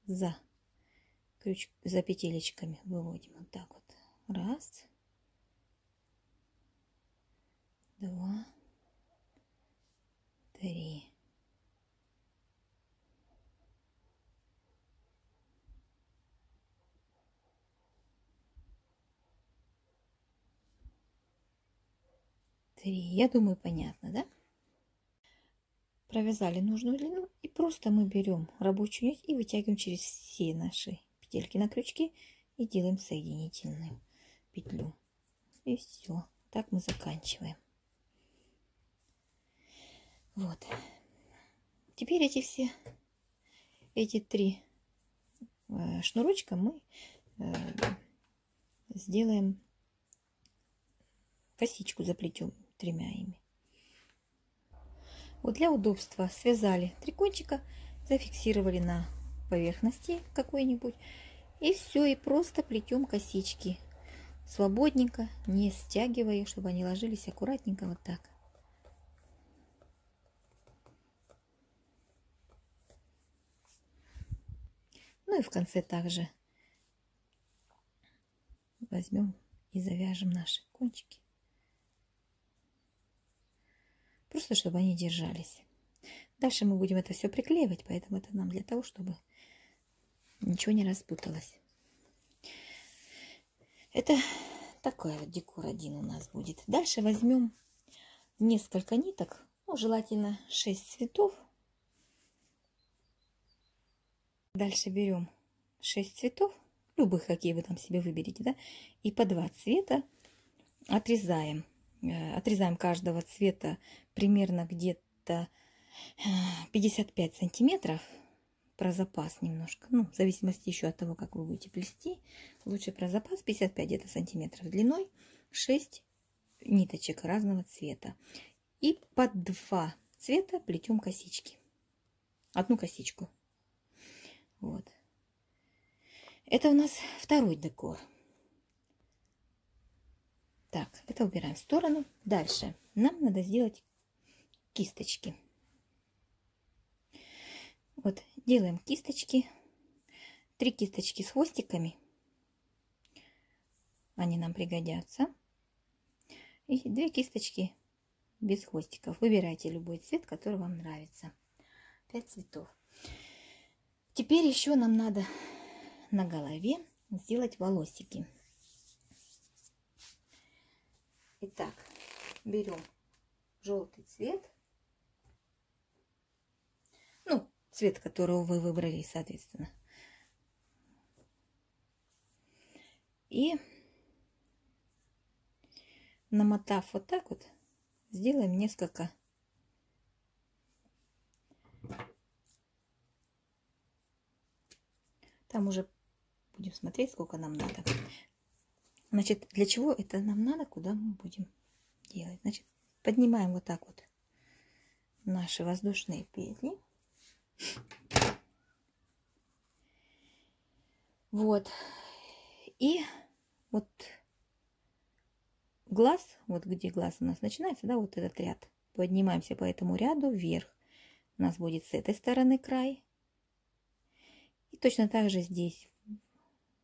За за петелечками выводим. Вот так вот. Раз, два, три. Три. Я думаю, понятно, да? Провязали нужную длину, и просто мы берем рабочую нить и вытягиваем через все наши петельки на крючке и делаем соединительную петлю. И все. Так мы заканчиваем. Вот. Теперь эти три шнурочка мы сделаем, косичку заплетем тремя ими. Вот для удобства связали 3 кончика, зафиксировали на поверхности какой-нибудь, и все, и просто плетем косички свободненько, не стягивая, чтобы они ложились аккуратненько вот так. Ну и в конце также возьмем и завяжем наши кончики. Просто чтобы они держались. Дальше мы будем это все приклеивать, поэтому это нам для того, чтобы ничего не распуталось. Это такой вот декор один у нас будет. Дальше возьмем несколько ниток, ну, желательно 6 цветов. Дальше берем 6 цветов, любых, какие вы там себе выберете, да, и по 2 цвета отрезаем. Отрезаем каждого цвета примерно где-то 55 сантиметров, про запас немножко, ну, в зависимости еще от того, как вы будете плести. Лучше про запас 55 где-то сантиметров длиной, 6 ниточек разного цвета. И под 2 цвета плетем косички. Одну косичку. Вот. Это у нас второй декор. Так, это убираем в сторону. Дальше нам надо сделать кисточки. Вот, делаем кисточки. 3 кисточки с хвостиками. Они нам пригодятся. И 2 кисточки без хвостиков. Выбирайте любой цвет, который вам нравится. 5 цветов. Теперь еще нам надо на голове сделать волосики. Итак, берем желтый цвет. Ну, цвет, которого вы выбрали, соответственно. И намотав вот так вот, сделаем несколько там уже будем смотреть, сколько нам надо. Значит, для чего это нам надо, куда мы будем делать? Значит, поднимаем вот так вот наши воздушные петли. Вот. И вот глаз, вот где глаз у нас начинается, да, вот этот ряд. Поднимаемся по этому ряду вверх. У нас будет с этой стороны край. И точно так же здесь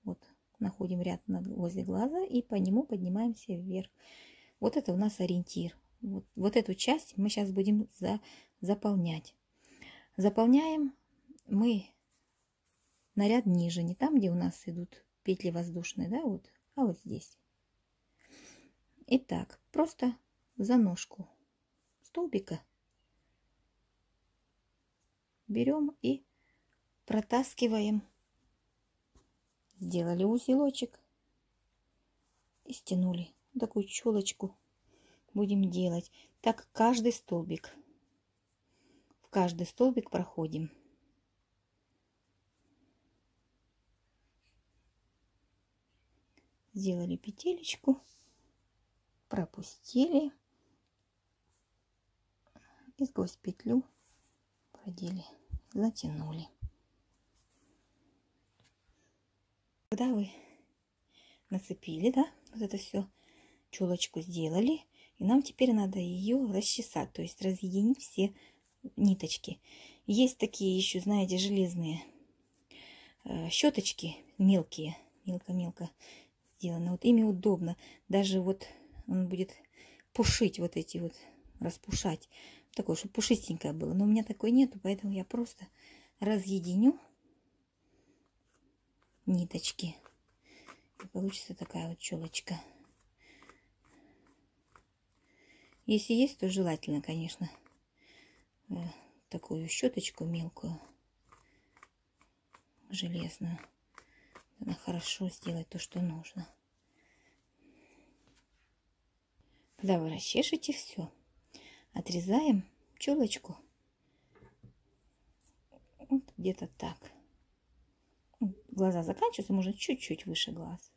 вот находим ряд возле глаза и по нему поднимаемся вверх. Вот это у нас ориентир. Вот эту часть мы сейчас будем заполнять. Заполняем мы на ряд ниже, не там, где у нас идут петли воздушные, да, вот, а вот здесь. Итак, просто за ножку столбика берем и протаскиваем. Сделали узелочек и стянули. Такую челочку будем делать. Так каждый столбик. В каждый столбик проходим. Сделали петелечку, пропустили и сквозь петлю продели, затянули. Когда вы нацепили, да, вот это все, чулочку сделали, и нам теперь надо ее расчесать, то есть разъединить все ниточки. Есть такие еще, знаете, железные щеточки мелкие, мелко-мелко сделаны. Вот ими удобно. Даже вот он будет пушить вот эти вот, распушать. Такое, чтобы пушистенькое было. Но у меня такой нету, поэтому я просто разъединю ниточки. И получится такая вот челочка. Если есть, то желательно, конечно, такую щеточку мелкую, железную. Она хорошо сделает то, что нужно. Когда вы расчешете, все. Отрезаем челочку. Вот где-то так. Глаза заканчиваются, можно чуть-чуть выше глаз.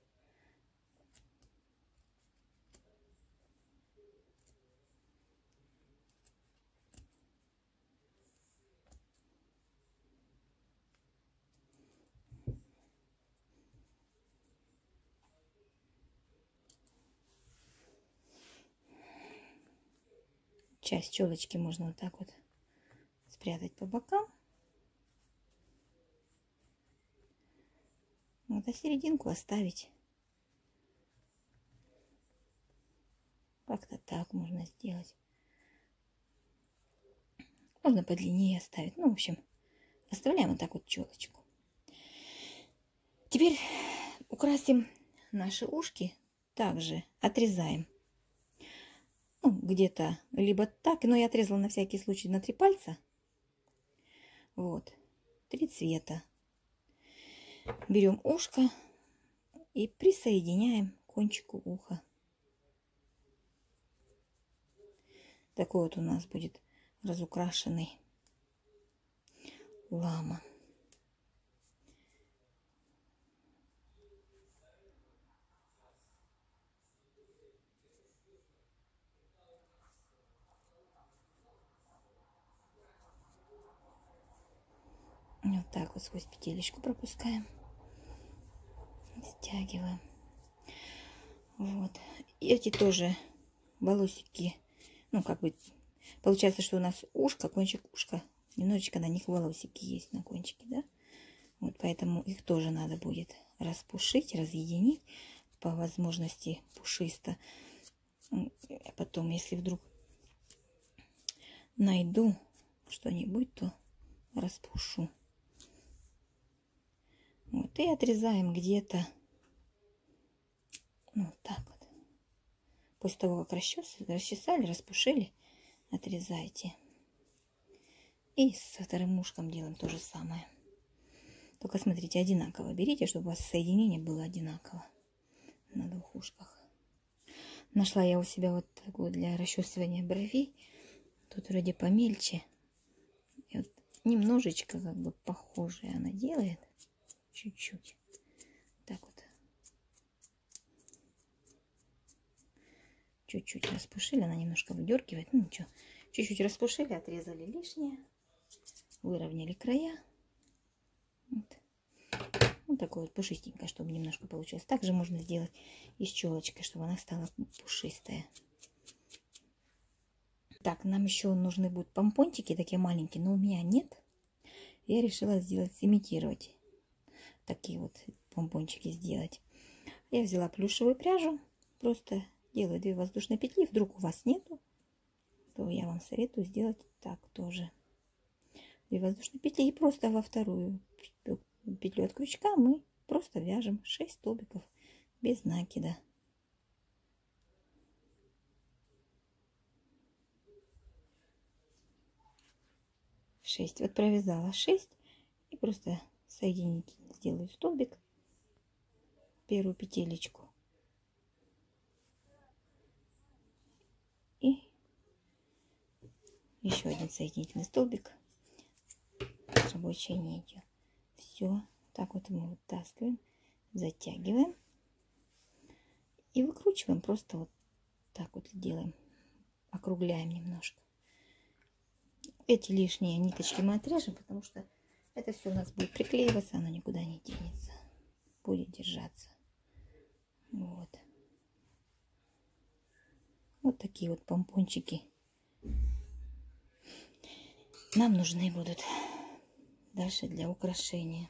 Часть челочки можно вот так вот спрятать по бокам. Вот, а серединку оставить. Как-то так можно сделать. Можно подлиннее оставить. Ну, в общем, оставляем вот так вот челочку. Теперь украсим наши ушки. Также отрезаем. Ну, где-то либо так, но я отрезала на всякий случай на 3 пальца. Вот. 3 цвета. Берем ушко и присоединяем к кончику уха. Такой вот у нас будет разукрашенный лама. Вот так вот сквозь петелечку пропускаем. Стягиваем. Вот. И эти тоже волосики. Ну, как бы, получается, что у нас ушко, кончик ушка. Немножечко на них волосики есть на кончике, да? Вот поэтому их тоже надо будет распушить, разъединить. По возможности пушисто. А потом, если вдруг найду что-нибудь, то распушу. Вот, и отрезаем где-то, ну, вот так вот. После того, как расчесали, распушили, отрезайте. И с вторым ушком делаем то же самое. Только смотрите, одинаково берите, чтобы у вас соединение было одинаково на 2 ушках. Нашла я у себя вот такую для расчесывания бровей. Тут вроде помельче. И вот немножечко как бы похожее она делает. Чуть-чуть. Так вот. Чуть-чуть распушили. Она немножко выдергивает. Ну ничего. Чуть-чуть распушили, отрезали лишнее. Выровняли края. Вот. Вот такое вот пушистенькое, чтобы немножко получилось. Также можно сделать и с челочкой, чтобы она стала пушистая. Так, нам еще нужны будут помпончики такие маленькие, но у меня нет. Я решила сделать, имитировать. Такие вот помпончики сделать. Я взяла плюшевую пряжу. Просто делаю 2 воздушные петли. Вдруг у вас нету, то я вам советую сделать так тоже. 2 воздушные петли. И просто во вторую петлю от крючка мы просто вяжем 6 столбиков без накида. Вот провязала 6 и просто соединить, сделаю столбик, первую петелечку и еще один соединительный столбик с рабочей нитью. Все, так вот мы вытаскиваем, затягиваем и выкручиваем, просто вот так вот делаем, округляем немножко. Эти лишние ниточки мы отрежем, потому что это все у нас будет приклеиваться, оно никуда не денется, будет держаться. Вот. Вот такие вот помпончики нам нужны будут дальше для украшения.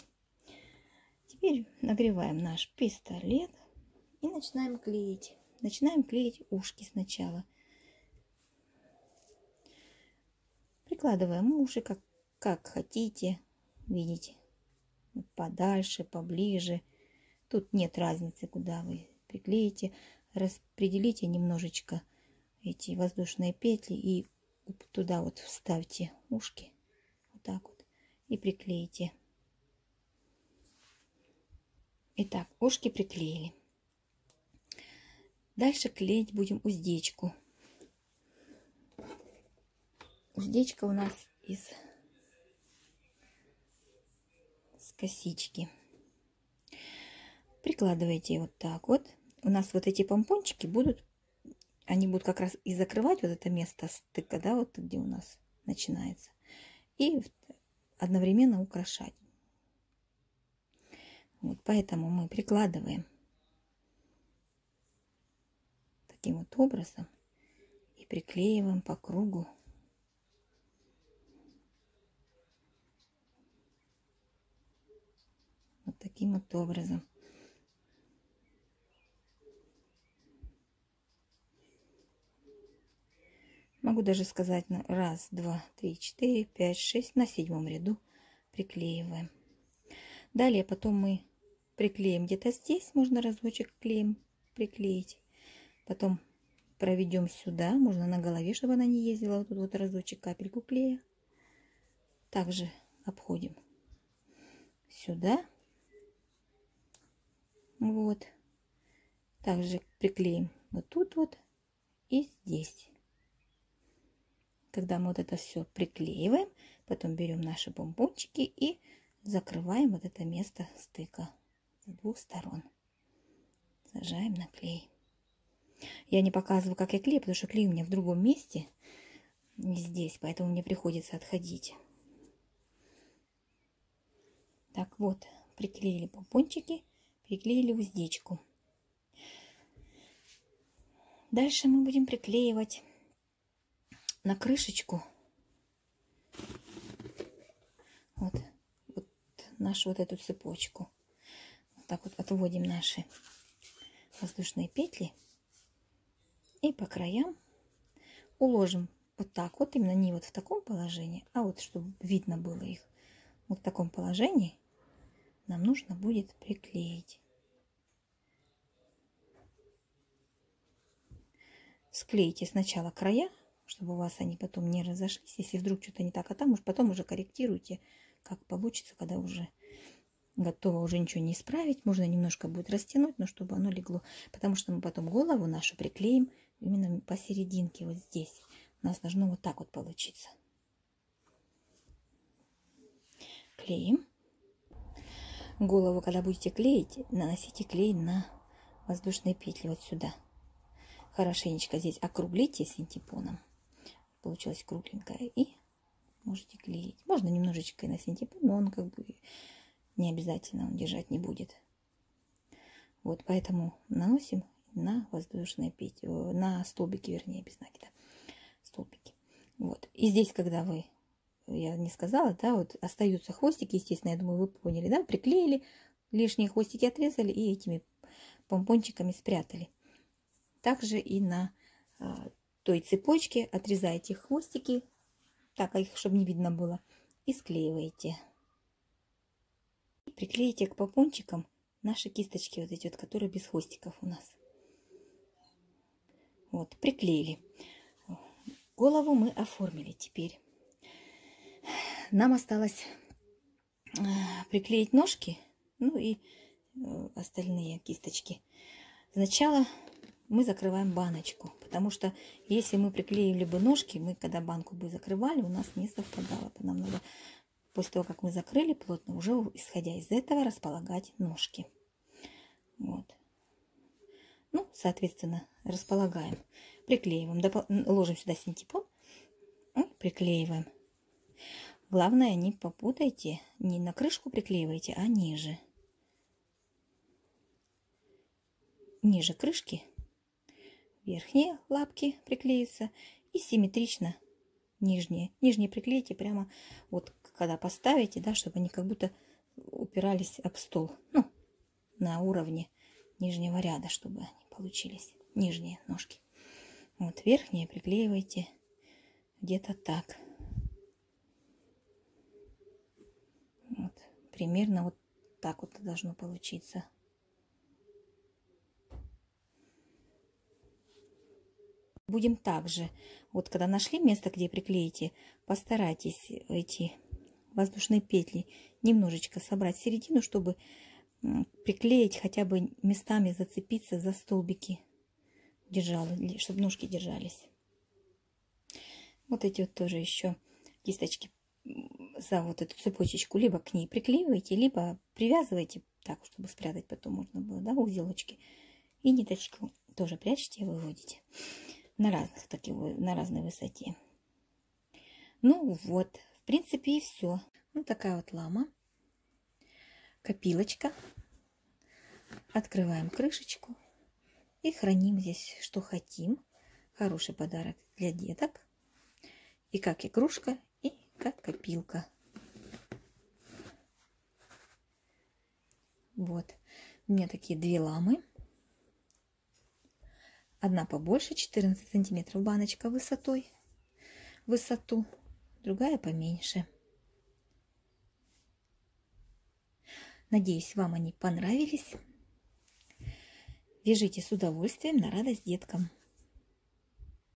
Теперь нагреваем наш пистолет и начинаем клеить. Начинаем клеить ушки сначала. Прикладываем уши, как хотите. Видите, подальше, поближе. Тут нет разницы, куда вы приклеите. Распределите немножечко эти воздушные петли и туда вот вставьте ушки. Вот так вот. И приклеите. Итак, ушки приклеили. Дальше клеить будем уздечку. Уздечка у нас из косички. Прикладывайте вот так вот. У нас вот эти помпончики будут, они будут как раз и закрывать вот это место стыка, да, вот где у нас начинается. И одновременно украшать. Вот поэтому мы прикладываем таким вот образом и приклеиваем по кругу. Вот таким вот образом. Могу даже сказать на 1, 2, 3, 4, 5, 6 на 7 ряду приклеиваем. Далее потом мы приклеим где-то здесь, можно разочек клеем приклеить. Потом проведем сюда, можно на голове, чтобы она не ездила. Вот тут вот разочек капельку клея. Также обходим сюда. Вот. Также приклеим вот тут вот и здесь. Когда мы вот это все приклеиваем, потом берем наши помпончики и закрываем вот это место стыка с 2 сторон. Сажаем на клей. Я не показываю, как я клею, потому что клей у меня в другом месте, не здесь, поэтому мне приходится отходить. Так вот, приклеили помпончики, приклеили уздечку. Дальше мы будем приклеивать на крышечку вот нашу вот эту цепочку. Вот так вот отводим наши воздушные петли и по краям уложим вот так вот, именно не вот в таком положении, а вот чтобы видно было их. Вот в таком положении нам нужно будет приклеить. Склейте сначала края, чтобы у вас они потом не разошлись. Если вдруг что-то не так, а там уж потом уже корректируйте, как получится, когда уже готово, уже ничего не исправить. Можно немножко будет растянуть, но чтобы оно легло. Потому что мы потом голову нашу приклеим именно посерединке, вот здесь. У нас должно вот так вот получиться. Клеим. Голову, когда будете клеить, наносите клей на воздушные петли вот сюда. Хорошенечко здесь округлите синтепоном. Получилось кругленькое. И можете клеить. Можно немножечко и на синтепон, но он как бы не обязательно, он держать не будет. Вот поэтому наносим на воздушные петли, на столбики, вернее, без знаки, да, столбики. Вот. И здесь, когда вы, я не сказала, да, вот остаются хвостики, естественно, я думаю, вы поняли, да, приклеили, лишние хвостики отрезали и этими помпончиками спрятали. Также и на той цепочке отрезаете хвостики, так, их, чтобы не видно было, и склеиваете. И приклеите к помпончикам наши кисточки, вот эти вот, которые без хвостиков у нас. Вот, приклеили. Голову мы оформили. Теперь нам осталось приклеить ножки, ну и остальные кисточки. Сначала мы закрываем баночку, потому что если мы приклеили бы ножки, мы когда банку бы закрывали, у нас не совпадало. Нам надо после того, как мы закрыли плотно, уже исходя из этого располагать ножки. Вот. Ну, соответственно, располагаем, приклеиваем, ложим сюда синтепон и приклеиваем. Главное, не попутайте, не на крышку приклеивайте, а ниже. Ниже крышки верхние лапки приклеятся и симметрично нижние. Нижние приклейте прямо вот когда поставите, да, чтобы они как будто упирались об стол. Ну, на уровне нижнего ряда, чтобы они получились, нижние ножки. Вот верхние приклеивайте где-то так. Вот, примерно вот так вот должно получиться. Будем также, вот когда нашли место, где приклеите, постарайтесь эти воздушные петли немножечко собрать в середину, чтобы приклеить, хотя бы местами зацепиться за столбики, чтобы ножки держались. Вот эти вот тоже еще кисточки за вот эту цепочечку либо к ней приклеиваете, либо привязываете так, чтобы спрятать потом можно было, да, узелочки. И ниточку тоже прячете и выводите на разной высоте. Ну вот, в принципе и все. Вот такая вот лама, копилочка. Открываем крышечку и храним здесь, что хотим. Хороший подарок для деток. И как игрушка, и как копилка. Вот. У меня такие две ламы. Одна побольше, 14 сантиметров баночка высоту, другая поменьше. Надеюсь, вам они понравились. Вяжите с удовольствием, на радость деткам.